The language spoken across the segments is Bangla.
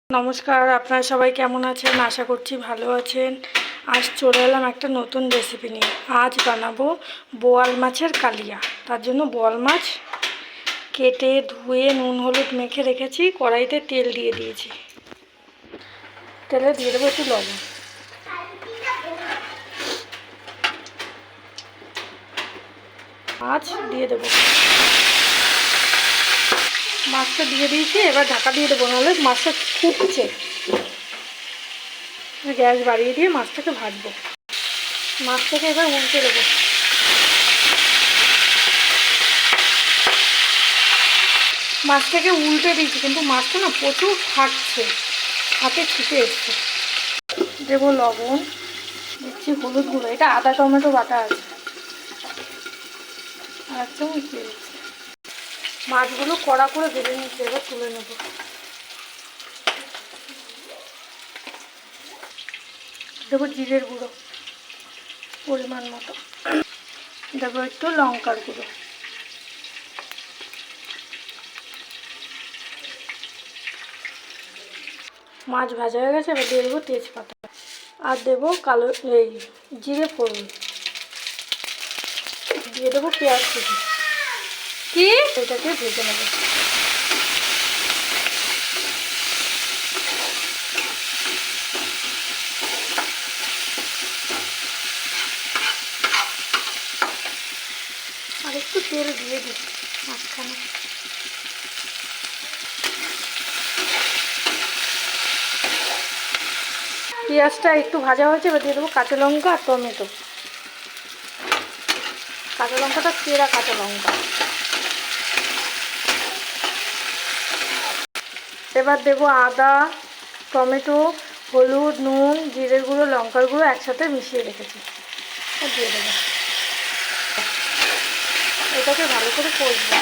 নমস্কার, আপনারা সবাই কেমন আছেন? আশা করছি ভালো আছেন। আজ চলে এলাম একটা নতুন রেসিপি নিয়ে। আজ বানাবো বোয়াল মাছের কালিয়া। তার জন্য বোয়াল মাছ কেটে ধুয়ে নুন হলুদ মেখে রেখেছি। কড়াইতে তেল দিয়ে দিয়েছি। তেলে দিয়ে দেবো একটু লবণ। মাছ দিয়ে দেবো। মাছটা দিয়ে দিয়েছি, এবার ঢাকা দিয়ে দেবো, নাহলে মাছটা ফুটছে। গ্যাস বাড়িয়ে দিয়ে মাছটাকে ভাজবো। মাছটাকে এবার উল্টে দেবো। মাছটাকে উল্টে দিয়েছি, কিন্তু মাছটা না প্রচুর ফাটছে, হাতে ছিটে এসছে। দেবো লবণ, দিচ্ছি হলুদ গুঁড়ো। এটা আদা টমেটো বাটা আছে, আর এক চামচ দিয়ে দিচ্ছি। মাছগুলো কড়া করে ভেজে নিচ্ছি, এবার তুলে নেব। দেবো জিরের গুঁড়ো পরিমাণ মতো, দেবো একটু লঙ্কার গুঁড়ো, মাছ ভাজা হয়ে গেছে। এবার দিয়ে দেবো তেজপাতা, আর দেবো কালো জিরে ফোড়ন, দিয়ে দেবো পেঁয়াজ কুচি। এটাকে ভেজে নেব। আর একটু তেল দিয়ে দিই মাঝখানে। পেঁয়াজটা একটু ভাজা হয়েছে, এবার দিয়ে দেবো কাঁচা লঙ্কা আর টমেটো। কাঁচা লঙ্কাটা চেরা কাঁচা লঙ্কা। এবার দেবো আদা, টমেটো, হলুদ, নুন, জিরের গুঁড়ো, লঙ্কার গুঁড়ো একসাথে মিশিয়ে রেখেছি, দিয়ে দেবো। এটাকে ভালো করে কষবো।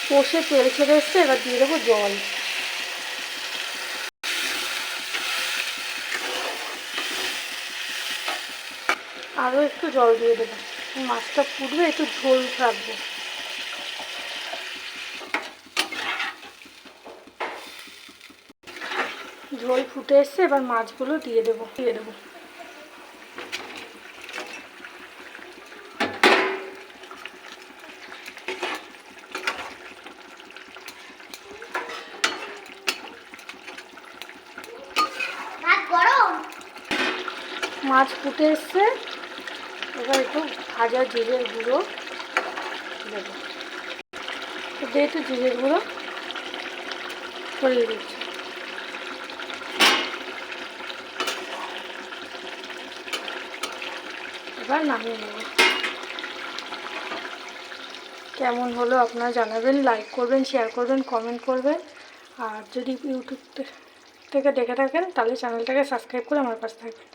কষে তেল ছেড়ে এসছে, এবার দিয়ে দেবো জল। আরও একটু জল দিয়ে দেবো, মাছটা ফুটবে, একটু ঝোল রাখবো। ঝোল ফুটে এসছে, এবার মাছগুলো দিয়ে দেবো। মাছ ফুটে এসছে, এবার একটু ভাজা জিরের গুঁড়ো দেবো। দিয়ে একটু জিরের গুঁড়ো ছড়িয়ে দিচ্ছি। এবার নামিয়ে নেব। কেমন হলো আপনারা জানাবেন, লাইক করবেন, শেয়ার করবেন, কমেন্ট করবেন। আর যদি ইউটিউব থেকে দেখে থাকেন, তাহলে চ্যানেলটাকে সাবস্ক্রাইব করে আমার পাশে থাকবেন।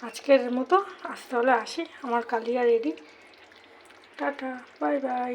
আজকের মতো আসতে হলে আসি, আমার কালিয়া রেডি। Tata, bye bye.